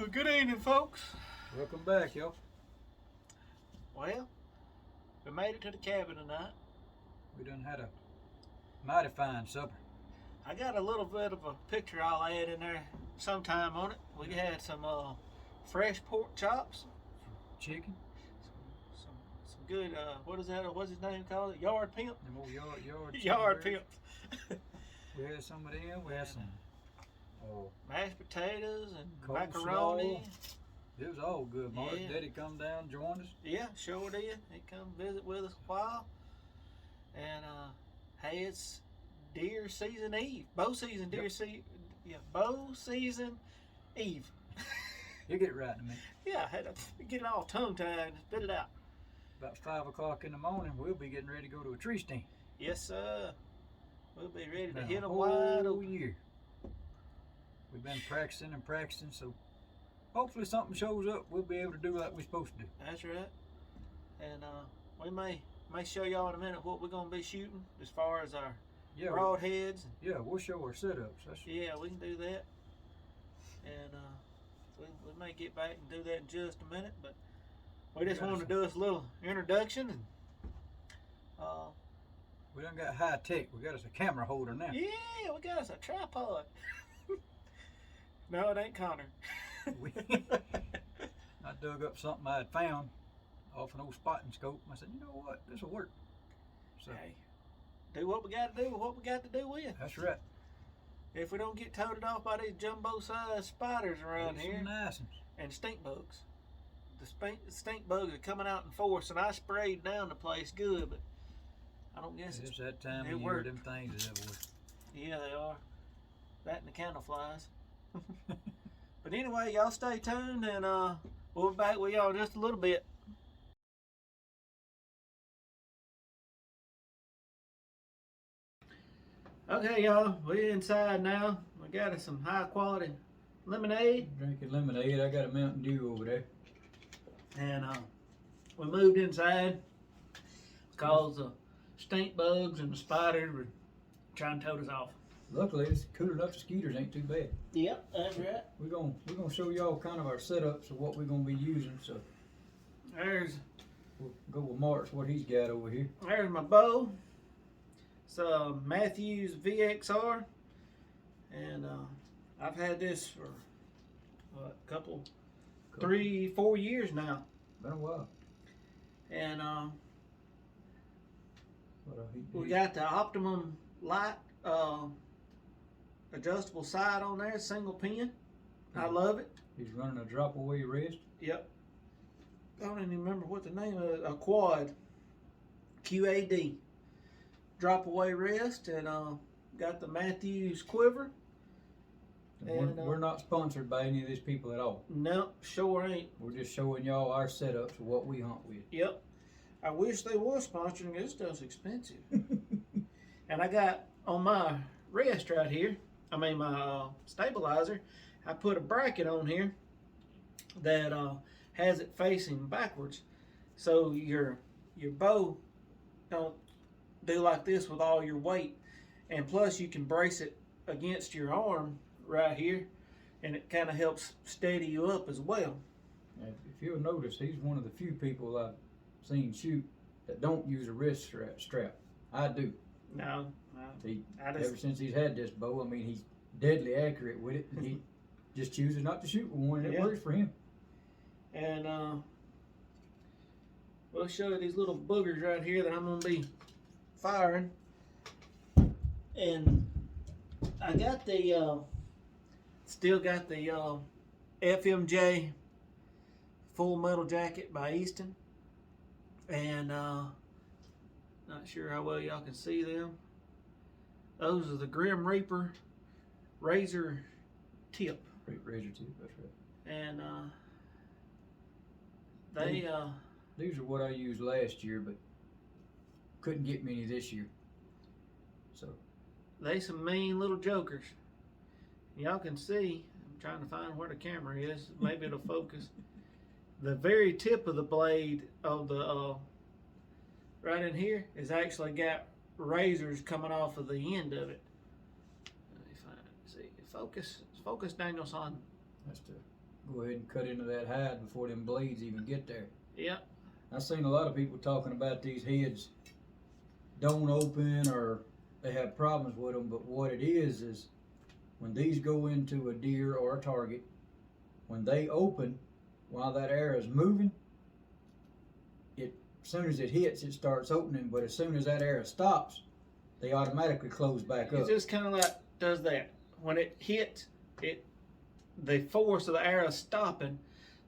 Well, good evening, folks. Welcome back, y'all. Well, we made it to the cabin tonight. We done had a mighty fine supper. I got a little bit of a picture I'll add in there sometime on it. We had some fresh pork chops, Chicken, some good, what is that? What's his name called? Yard pimp? them old yard Yard chicken pimp. We had some of them. We had some Mashed potatoes and coleslaw. macaroni. It was all good. Mark, Yeah. Daddy come down, joined us. Yeah, sure did. He come visit with us a while. And hey, it's deer season eve. Bow season deer season. Yeah, bow season eve. You get it right in a minute. Yeah, I had to get it all tongue tied and spit it out. About 5 o'clock in the morning, we'll be getting ready to go to a tree stand. Yes, sir. We'll be ready to Been hit a them wide whole open. year. We've been practicing and practicing, so hopefully something shows up. We'll be able to do like we're supposed to do. That's right. And we may show y'all in a minute what we're gonna be shooting as far as our Yeah, broadheads. we'll show our setups. Yeah, we can do that. And we may get back and do that in just a minute, but we just wanted to do us a little introduction and We done got high tech. We got us a camera holder now. yeah, we got us a tripod. No, it ain't Connor. I dug up something I had found off an old spotting scope. I said, you know what, this will work. So Hey, do what we got to do with what we got to do with. that's right. If we don't get toted off by these jumbo-sized spiders around There's here some nice ones. and stink bugs. The stink bugs are coming out in force, and I sprayed down the place good, but I don't guess It's that time it of year, worked. them things is everywhere. Yeah, they are. That and the candle flies. But anyway, y'all stay tuned, and we'll be back with y'all in just a little bit. Okay, y'all, we're inside now. We got us some high quality lemonade, Drinking lemonade. I got a Mountain Dew over there. and we moved inside because the stink bugs and the spiders were trying to tote us off. Luckily, it's cool enough. The skeeters ain't too bad. Yep, that's right. We're gonna show y'all kind of our setups of what we're gonna be using. So There's we'll go with Mark's what he's got over here. There's my bow. It's a Matthews VXR, and I've had this for what, a couple, 3-4 years now. Been a while. And But, we got the Optimum Light adjustable sight on there, single pin. I love it. He's running a drop away wrist. Yep. I don't even remember what the name of it. A quad. QAD. Drop away rest, and got the Matthews quiver. And, We're not sponsored by any of these people at all. Nope, sure ain't. We're just showing y'all our setups of what we hunt with. Yep. I wish they was sponsoring. This stuff's expensive. And I got on my rest right here, my stabilizer, I put a bracket on here that has it facing backwards, so your bow don't do like this with all your weight, and plus you can brace it against your arm right here, and it kind of helps steady you up as well. And if you'll notice, he's one of the few people I've seen shoot that don't use a wrist strap. I do. No, Ever since he's had this bow, I mean, he's deadly accurate with it, and he just chooses not to shoot with one, and it works for him. And we'll show you these little boogers right here that I'm going to be firing. And I got the, still got the FMJ Full Metal Jacket by Easton. And not sure how well y'all can see them. Those are the Grim Reaper razor tip. Razor tip, that's right. And These are what I used last year, but couldn't get many this year. So they some mean little jokers. Y'all can see, I'm trying to find where the camera is. Maybe it'll focus. The very tip of the blade of the right in here is actually got razors coming off of the end of it. Let me find it. See, focus, Danielson. that's the go ahead and cut into that hide before them blades even get there. Yep. I've seen a lot of people talking about these heads don't open or they have problems with them, but what it is when these go into a deer or a target, when they open while that arrow is moving, as soon as it hits, it starts opening, but as soon as that arrow stops, they automatically close back up. It just kind of like does that. When it hits, the force of the arrow stopping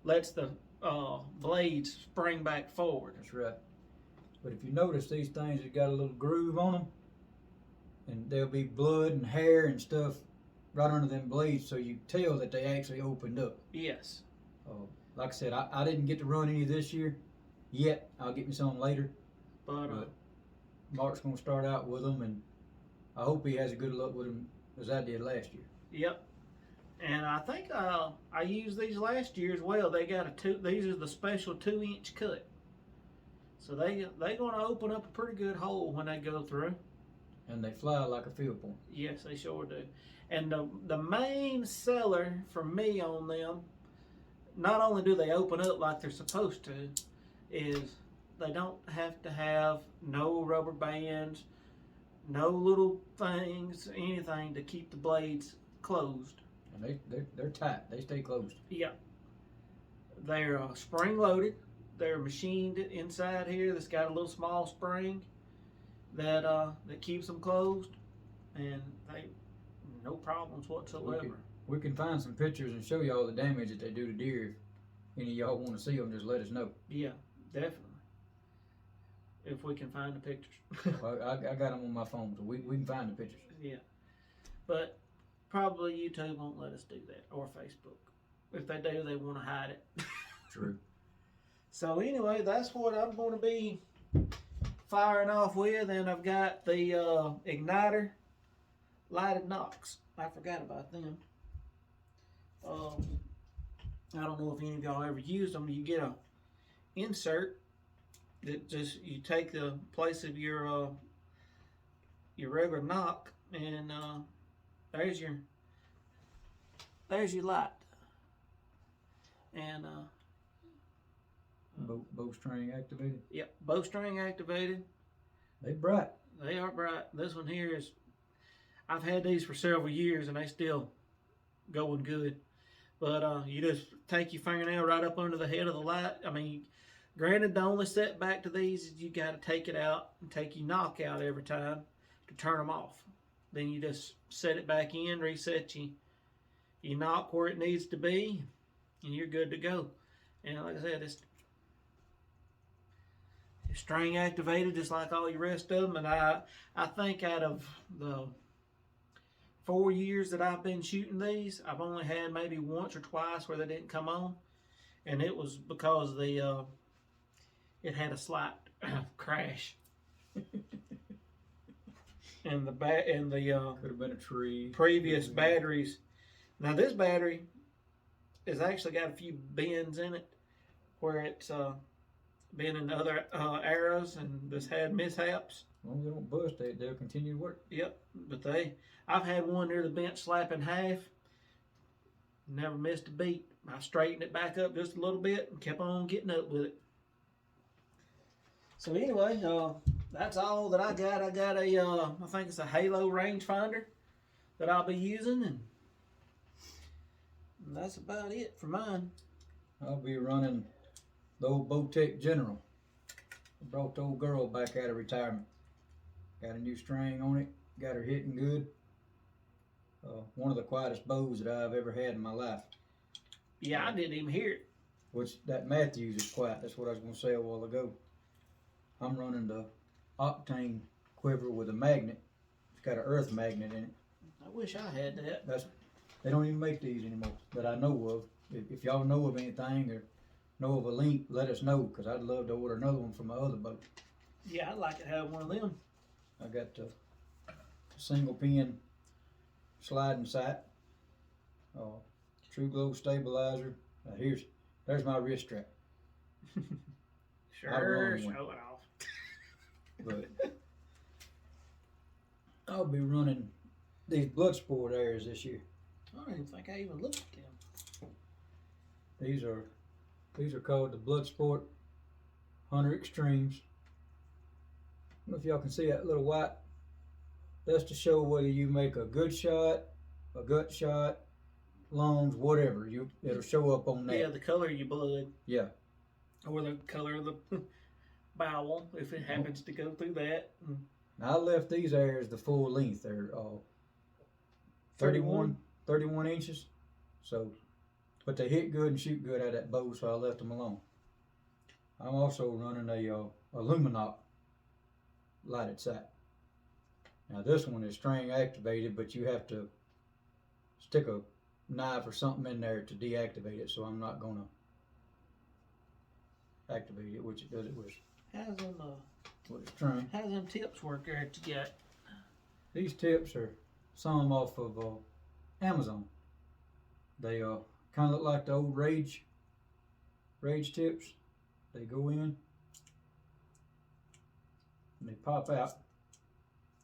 lets the blades spring back forward. That's right. But if you notice, these things have got a little groove on them, and there'll be blood and hair and stuff right under them blades, so you tell that they actually opened up. Yes. Like I said, I didn't get to run any this year yet. I'll get me some later. But Mark's going to start out with them, and I hope he has a good luck with them as I did last year. Yep. And I think I used these last year as well. They got these are the special 2-inch cut. So they're going to open up a pretty good hole when they go through. And they fly like a field point. Yes, they sure do. And the main seller for me on them, not only do they open up like they're supposed to, is they don't have to have no rubber bands, no little things, anything to keep the blades closed. And they're tight. They stay closed. Yeah. They're spring loaded. They're machined inside here. That's got a little small spring that keeps them closed, and they no problems whatsoever. We can find some pictures and show y'all the damage that they do to deer. If any of y'all want to see them, just let us know. Yeah, definitely. If we can find the pictures. I got them on my phone, so we can find the pictures. Yeah. But probably YouTube won't let us do that, or Facebook. If they do, they want to hide it. True. So anyway, that's what I'm going to be firing off with, and I've got the Igniter lighted nocks. I forgot about them. I don't know if any of y'all ever used them. You get a insert that just you take the place of your regular knock, and there's your light, and bowstring activated. Yep, bowstring activated. They bright. They are bright. This one here is, I've had these for several years and they still going good. But you just take your fingernail right up under the head of the light. I mean, granted, the only setback to these is you got to take it out and take your knock out every time to turn them off. Then you just set it back in, reset your knock where it needs to be, and you're good to go. And like I said, it's string activated just like all your rest of them. And I think out of the 4 years that I've been shooting these, I've only had maybe once or twice where they didn't come on, and it was because it had a slight crash. and the could have been a tree. Previous batteries. Now this battery has actually got a few bends in it where it's been in other arrows and just had mishaps. As long as they don't bust, they'll continue to work. Yep, but I've had one near the bench slap in half. Never missed a beat. I straightened it back up just a little bit and kept on getting up with it. So anyway, that's all that I got. I got I think it's a Halo rangefinder that I'll be using, and that's about it for mine. I'll be running the old Bowtech General. I brought the old girl back out of retirement. Got a new string on it. Got her hitting good. One of the quietest bows that I've ever had in my life. Yeah, I didn't even hear it. Which that Matthews is quiet. That's what I was going to say a while ago. I'm running the Octane quiver with a magnet. It's got an earth magnet in it. I wish I had that. They don't even make these anymore that I know of. If y'all know of anything or know of a link, let us know, because I'd love to order another one for my other boat. Yeah, I'd like to have one of them. I got the single pin sliding sight, True Glow stabilizer. There's my wrist strap. Sure, show it off. But I'll be running these Bloodsport arrows this year. I don't even think I even looked at them. These are called the Bloodsport Hunter Extremes. I don't know if y'all can see that little white. That's to show whether you make a good shot, a gut shot, lungs, whatever. It'll show up on that. Yeah, the color of your blood. Yeah. Or the color of the bowel, if it happens to go through that. Now I left these areas the full length. They're 31 inches. So, but they hit good and shoot good out of that bow, so I left them alone. I'm also running a Luminop lighted sight. Now this one is string activated, but you have to stick a knife or something in there to deactivate it, so I'm not gonna activate it, which it does it with a string. How's them tips work there that you got? These tips are some off of Amazon. They kind of look like the old Rage tips. They go in and they pop out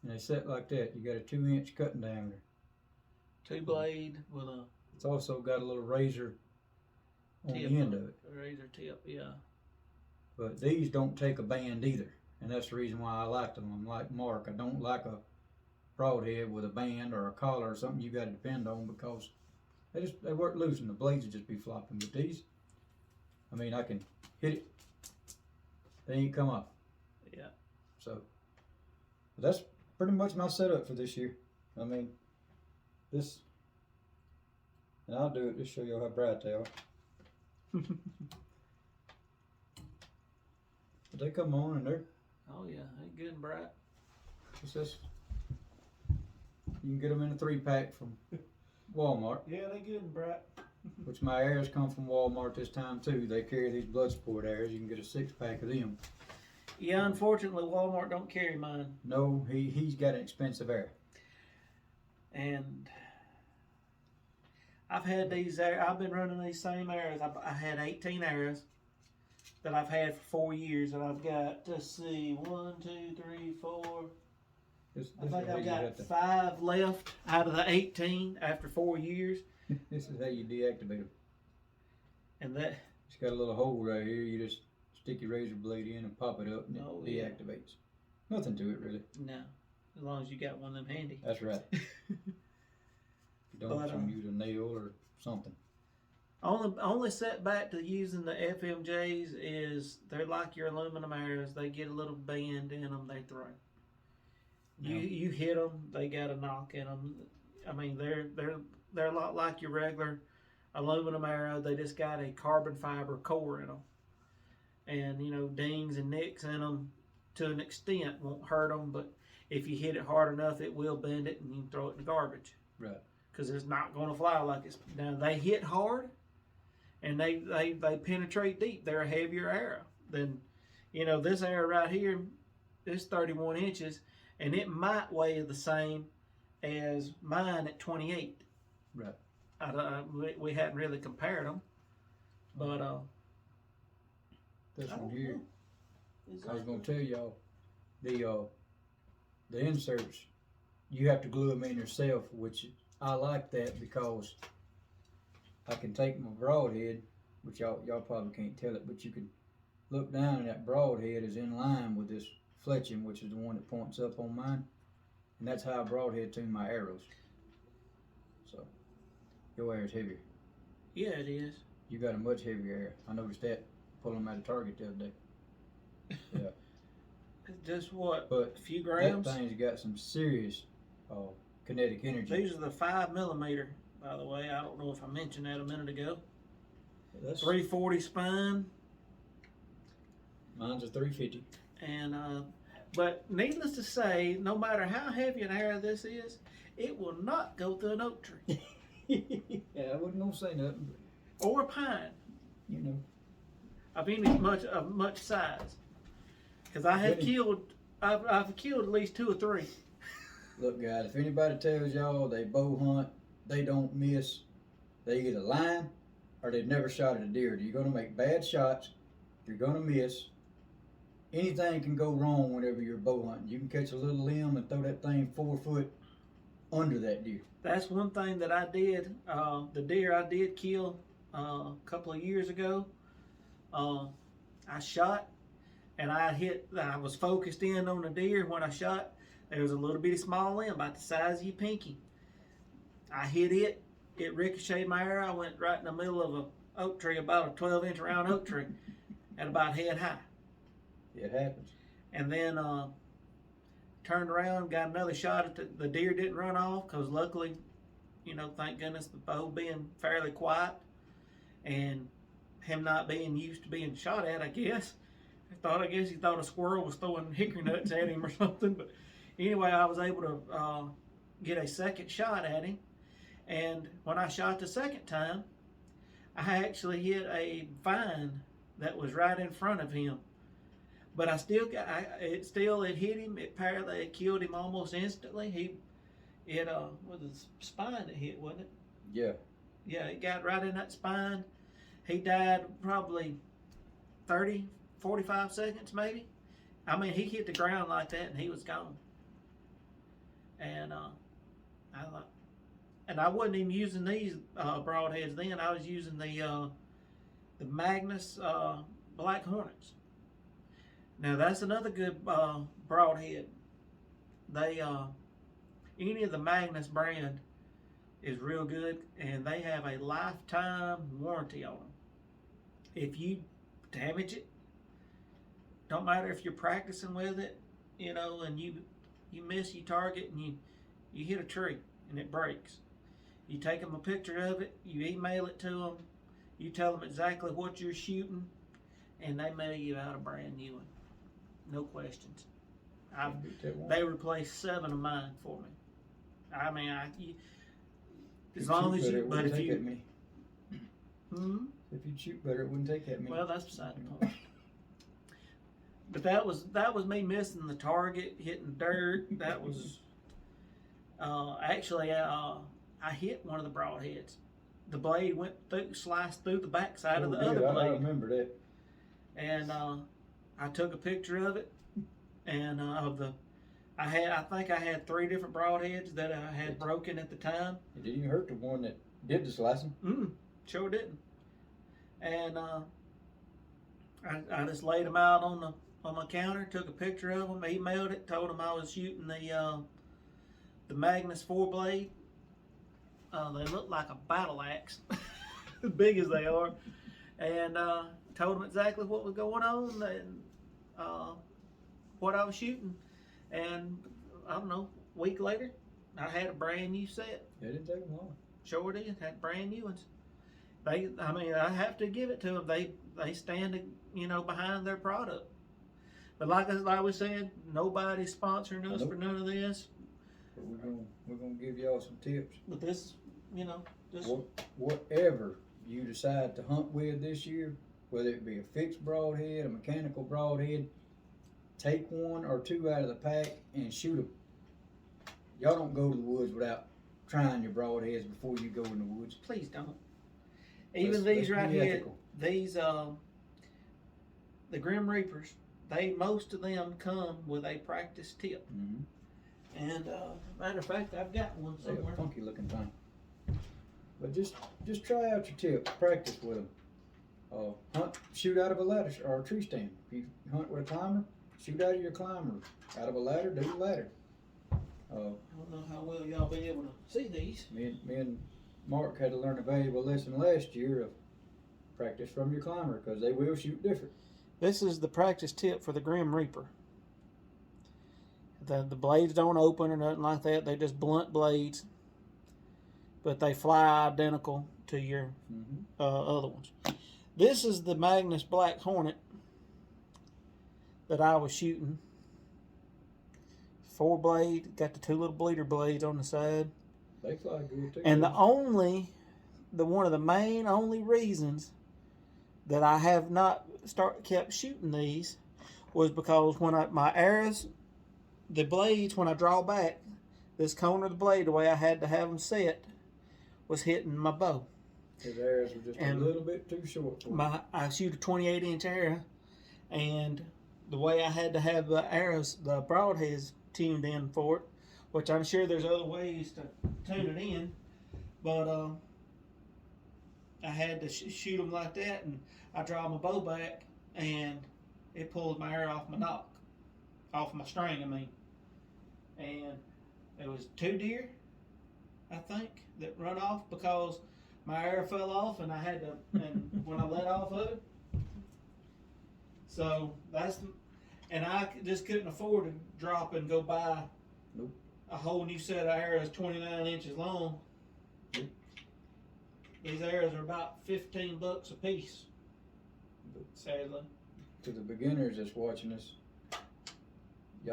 and they set like that. You got a 2-inch cutting diameter. 2-blade with a It's also got a little razor on tip, the end of it. A razor tip, yeah. But these don't take a band either, and that's the reason why I like them. I'm like Mark. I don't like a broadhead with a band or a collar or something you got to depend on, because they work loose and the blades would just be flopping. But these, I mean, I can hit it. They ain't come off. Yeah. So that's pretty much my setup for this year. I mean, this, and I'll do it just show you how bright they are. But they come on and they're, Oh yeah, they good and bright. it's just, you can get them in a 3-pack from Walmart, Yeah, they good and bright. which my arrows come from Walmart this time too. They carry these Bloodsport arrows. You can get a 6-pack of them. Yeah, unfortunately, Walmart don't carry mine. No, he's got an expensive arrow. And I've had these I've been running these same arrows. I had 18 arrows that I've had for 4 years, and I've got, let's see, 1, 2, 3, 4. This I is think how I've you got have to, 5 left out of the 18 after 4 years, this is how you deactivate them. and that It's got a little hole right here. You just stick your razor blade in and pop it up, and it Oh, yeah. deactivates. Nothing to it really. no, as long as you got one of them handy. That's right. If you don't, But, you can use a nail or something. Only setback to using the FMJs is they're like your aluminum arrows. They get a little bend in them, they throw. You hit them, they got a knock in them. I mean, they're a lot like your regular aluminum arrow. They just got a carbon fiber core in them, and dings and nicks in them to an extent won't hurt them. But if you hit it hard enough, it will bend it, and you can throw it in the garbage. Right. Because it's not going to fly like it's. Now they hit hard, and they penetrate deep. They're a heavier arrow than, this arrow right here is 31 inches, and it might weigh the same as mine at 28. Right. We hadn't really compared them, but This I one don't here, know. I was going to tell y'all, the inserts, you have to glue them in yourself, which I like that because I can take my broadhead, which y'all probably can't tell it, but you can look down and that broadhead is in line with this fletching, which is the one that points up on mine, and that's how I broadhead tune my arrows. So your arrow's heavier. Yeah, it is. You got a much heavier arrow. I noticed that pulling them out of Target the other day. Yeah. It's just what, But a few grams. that thing's got some serious kinetic energy. These are the 5mm, by the way. I don't know if I mentioned that a minute ago. That's, 340 spine, mine's a 350. and but needless to say, no matter how heavy an arrow this is, it will not go through an oak tree Yeah, I wasn't gonna say nothing, but or a pine you know. of much size. Because I have I've killed at least 2 or 3. Look, guys, if anybody tells y'all they bow hunt, they don't miss, they either lying or they've never shot at a deer. You're gonna make bad shots. You're gonna miss. Anything can go wrong whenever you're bow hunting. You can catch a little limb and throw that thing 4 foot under that deer. That's one thing that I did. The deer I did kill a couple of years ago. I shot, and I was focused in on the deer. When I shot, there was a little bitty small limb about the size of your pinky. I hit it. It ricocheted my arrow. I went right in the middle of an oak tree, about a 12-inch round oak tree, at about head high. It happens. And then turned around, got another shot at the deer. Didn't run off because luckily, thank goodness, the bow being fairly quiet and him not being used to being shot at, I guess. I guess he thought a squirrel was throwing hickory nuts at him or something. But anyway, I was able to get a second shot at him. And when I shot the second time, I actually hit a vine that was right in front of him. But I still got it hit him. It killed him almost instantly. It was the spine that hit, wasn't it? Yeah. Yeah, it got right in that spine. He died probably 30, 45 seconds maybe. I mean, he hit the ground like that and he was gone. And I wasn't even using these broadheads then. I was using the Magnus Black Hornets. Now that's another good broadhead. They any of the Magnus brand is real good, and they have a lifetime warranty on them. If you damage it, don't matter if you're practicing with it, and you miss your target and you hit a tree and it breaks. You take them a picture of it, you email it to them, you tell them exactly what you're shooting, and they mail you out a brand new one. No questions. They replaced 7 of mine for me. I mean, as long as you, but if you, if you shoot better, it wouldn't take that many. Well, that's beside the point. But that was me missing the target, hitting dirt. That was actually I hit one of the broadheads. The blade sliced through the backside of the other blade. I remember that. And I took a picture of it, and I think I had 3 different broadheads that I had broken at the time. It didn't even hurt the one that did the slicing. Sure didn't. And I just laid them out on my counter, took a picture of them, emailed it, told them I was shooting the Magnus 4-blade. They look like a battle axe, as big as they are, and told them exactly what was going on and what I was shooting. And I don't know, a week later, I had a brand new set. It didn't take them long. Sure did. Had brand new ones. I have to give it to them. They stand, behind their product. But like I was saying, nobody's sponsoring us for none of this. But we're gonna give y'all some tips. But this, whatever you decide to hunt with this year, whether it be a fixed broadhead, a mechanical broadhead, take 1 or 2 out of the pack and shoot them. Y'all don't go to the woods without trying your broadheads before you go in the woods. Please don't. Even these right here, these the Grim Reapers, most of them come with a practice tip. And matter of fact, I've got one somewhere. They're a funky looking thing. But just try out your tips, practice with them. Shoot out of a ladder or a tree stand. If you hunt with a climber, shoot out of your climber. Out of a ladder, do the ladder. I don't know how well y'all be able to see these. Me and Mark had to learn a valuable lesson last year of practice from your climber, because they will shoot different. This is the practice tip for the Grim Reaper. The blades don't open or nothing like that. They're just blunt blades, but they fly identical to your other ones. This is the Magnus Black Hornet that I was shooting. 4-blade, got the 2 little bleeder blades on the side. They fly good too. And one of the main reasons that I have not kept shooting these was because when my arrows, the blades, when I draw back, this corner of the blade, the way I had to have them set, was hitting my bow. His arrows were just a little bit too short for him. I shoot a 28-inch arrow, and the way I had to have the arrows, the broadheads tuned in for it, which I'm sure there's other ways to tune it in, but I had to shoot them like that, and I draw my bow back, and it pulled my arrow off my nock, off my string. I mean, and there was 2 deer, I think, that run off because my arrow fell off, and I had to, and when I let off of it, so that's, and I just couldn't afford to drop and go buy Nope. a whole new set of arrows 29 inches long. Nope. These arrows are about $15 a piece, sadly. To the beginners that's watching us, we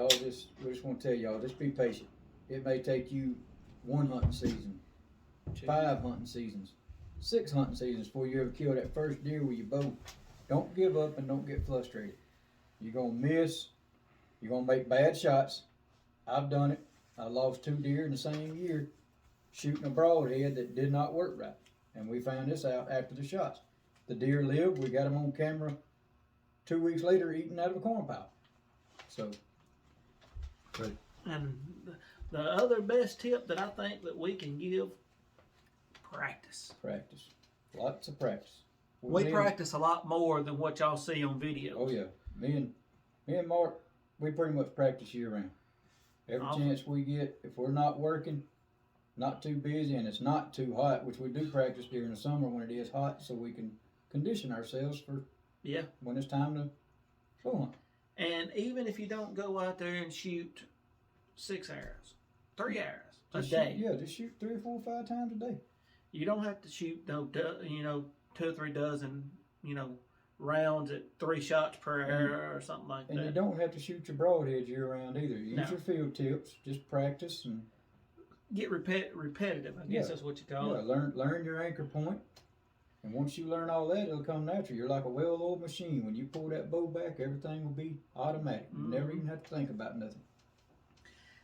just want to tell y'all, just be patient. It may take you 1 hunting season, 5 hunting seasons, 6 hunting seasons before you ever kill that first deer with your bow. Don't give up and don't get frustrated. You're going to miss. You're going to make bad shots. I've done it. I lost 2 deer in the same year shooting a broadhead that did not work right. And we found this out after the shots. The deer lived. We got them on camera 2 weeks later eating out of a corn pile. So, but And the other best tip that I think that we can give, practice. practice. Lots of practice. We practice a lot more than what y'all see on videos. Oh yeah. Me and Mark, we pretty much practice year round. Every chance we get, if we're not working, not too busy, and it's not too hot, which we do practice during the summer when it is hot, so we can condition ourselves for when it's time to go hunt. And even if you don't go out there and shoot 6 arrows, 3 arrows a Just day. Just shoot 3 or 4 or 5 times a day. You don't have to shoot 2 or 3 dozen, rounds at 3 shots per arrow or something like that. And you don't have to shoot your broadheads year round either. Use your field tips. Just practice and get repetitive. I guess that's what you call it. Learn your anchor point. And once you learn all that, it'll come natural. You're like a well-oiled machine. When you pull that bow back, everything will be automatic. You never even have to think about nothing.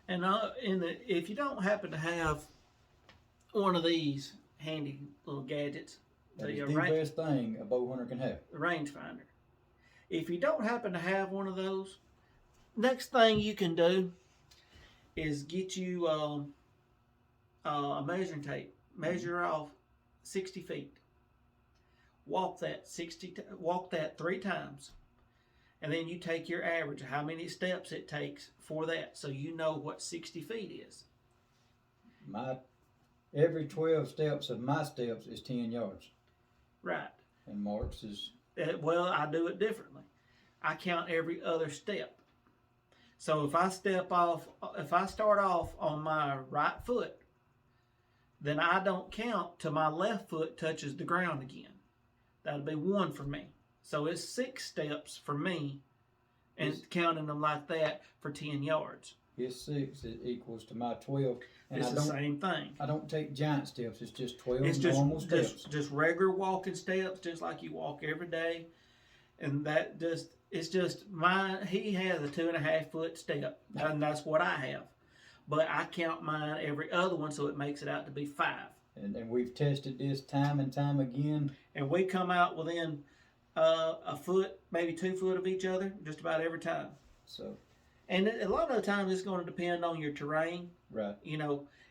And if you don't happen to have one of these handy little gadgets, That is the best thing a bow hunter can have. the rangefinder. If you don't happen to have one of those, next thing you can do is get you a measuring tape. Measure off 60 feet. Walk that 3 times, and then you take your average of how many steps it takes for that, so you know what 60 feet is. Every 12 steps of my steps is 10 yards. Right. And Mark's is... Well, I do it differently. I count every other step. So if I start off on my right foot, then I don't count till my left foot touches the ground again. That'll be 1 for me. So it's 6 steps for me, and counting them like that for 10 yards. His 6 equals to my 12. And It's the same thing. I don't take giant steps. It's just 12 It's normal steps. just regular walking steps, just like you walk every day. And it's just mine. He has a 2.5 foot step, and that's what I have. But I count mine every other one, so it makes it out to be 5. And we've tested this time and time again. And we come out within a foot, maybe 2 foot of each other, just about every time. So, and a lot of the times it's going to depend on your terrain. right.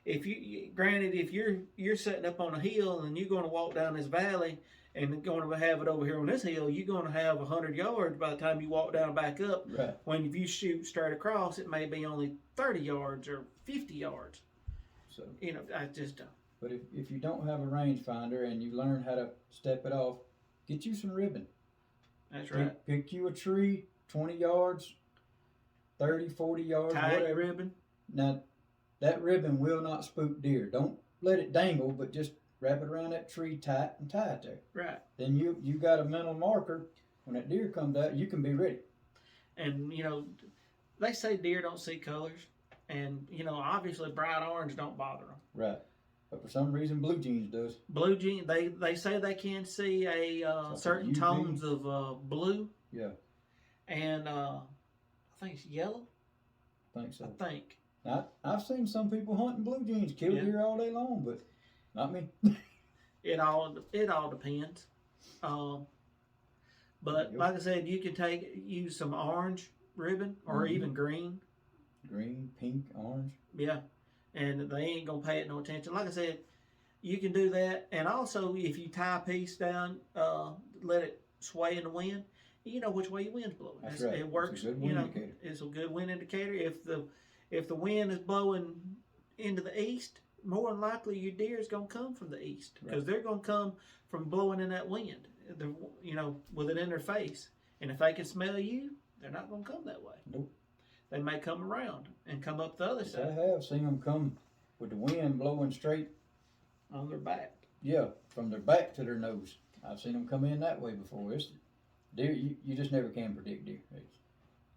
If you're sitting up on a hill and you're going to walk down this valley and going to have it over here on this hill, you're going to have 100 yards by the time you walk down and back up. Right. When if you shoot straight across, it may be only 30 yards or 50 yards. So, I just don't. but if you don't have a rangefinder and you learn how to step it off, get you some ribbon. That's right. Pick you a tree, 20 yards, 30, 40 yards, Tie whatever. ribbon. Now, that ribbon will not spook deer. Don't let it dangle, but just wrap it around that tree tight and tie it there. Right. Then you got a mental marker. When that deer comes out, you can be ready. And, they say deer don't see colors. And, obviously bright orange don't bother them. Right. But for some reason, blue jeans does. Blue jeans, they say they can see certain UV. tones of blue. Yeah. And I think it's yellow. I think so. I think. Now, I've seen some people hunting blue jeans, kill deer all day long, but not me. It all depends. But like I said, you can use some orange ribbon or even green. Green, pink, orange. Yeah. And they ain't gonna pay it no attention. Like I said, you can do that. And also, if you tie a piece down, let it sway in the wind, you know which way your wind's blowing. That's right. It works. It's a good wind indicator. It's a good wind indicator. If the wind is blowing into the east, more than likely your deer is going to come from the east because they're going to come from blowing in that wind. With it in their face. And if they can smell you, they're not going to come that way. Nope. They may come around and come up the other side. I have seen them come with the wind blowing straight on their back. Yeah, from their back to their nose. I've seen them come in that way before. It's deer. You just never can predict deer.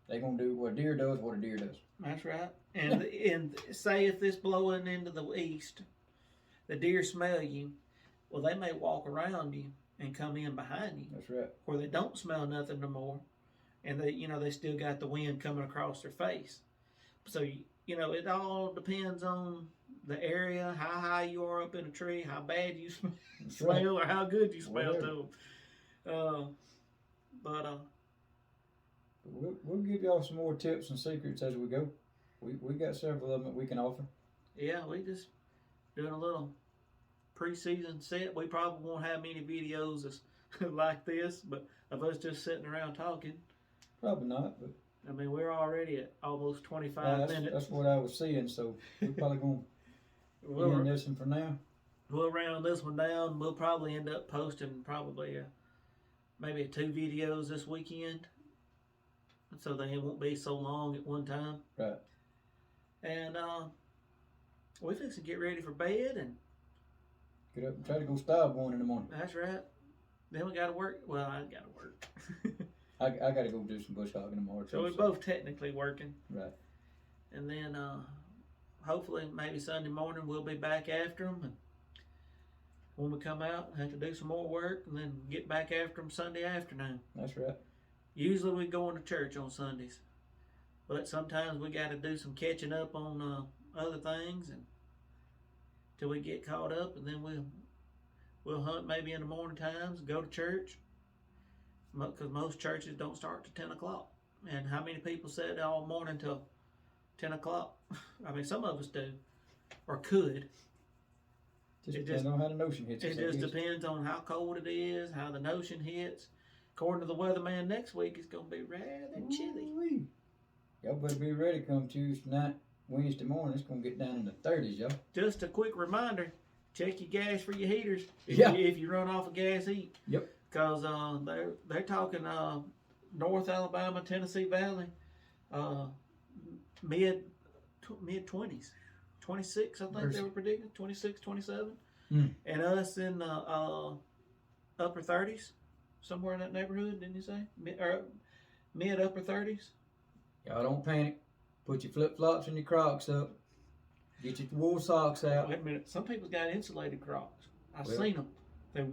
They're gonna do what a deer does. What a deer does. That's right. And say if this blowing into the east, the deer smell you. Well, they may walk around you and come in behind you. That's right. Where they don't smell nothing no more, and they still got the wind coming across their face. So it all depends on the area, how high you are up in a tree, how bad you smell, or how good you smell to them. We'll give y'all some more tips and secrets as we go. We got several of them that we can offer. Yeah, we just doing a little pre-season set. We probably won't have many videos like this, but of us just sitting around talking. Probably not, but I mean, we're already at almost 25 minutes. That's what I was seeing, so we're probably going to end this one for now. We'll round this one down. We'll probably end up posting maybe 2 videos this weekend, so they won't be so long at one time. Right. And we're fixing to get ready for bed and get up and try to go stab one in the morning. That's right. Then we got to work. Well, I got to work. I got to go do some bush hogging tomorrow. So we're both technically working. Right. And then hopefully maybe Sunday morning we'll be back after them. And when we come out, have to do some more work and then get back after them Sunday afternoon. That's right. Usually we go to church on Sundays. But sometimes we got to do some catching up on other things and till we get caught up, and then we'll hunt maybe in the morning times, go to church, because most churches don't start till 10 o'clock. And how many people sit all morning till 10 o'clock? I mean, some of us do, or could. Just depends on how the notion hits. It just depends on how cold it is, how the notion hits. According to the weatherman, next week it's going to be rather chilly. Ooh-wee. Y'all better be ready come Tuesday night, Wednesday morning. It's going to get down in the 30s, y'all. Just a quick reminder, check your gas for your heaters if you run off a gas heat. Yep. Because they're talking North Alabama, Tennessee Valley, mid 20s, 26 I think they were predicting, 26, 27, and us in the upper 30s, somewhere in that neighborhood. Didn't you say mid upper 30s? Y'all don't panic. Put your flip flops and your Crocs up. Get your wool socks out. Wait a minute. Some people's got insulated Crocs. I've seen them. They're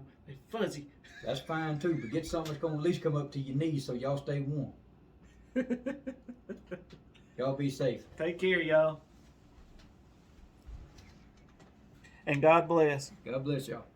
fuzzy. That's fine too, but get something that's gonna at least come up to your knees so y'all stay warm. Y'all be safe. Take care, y'all. And God bless. God bless y'all.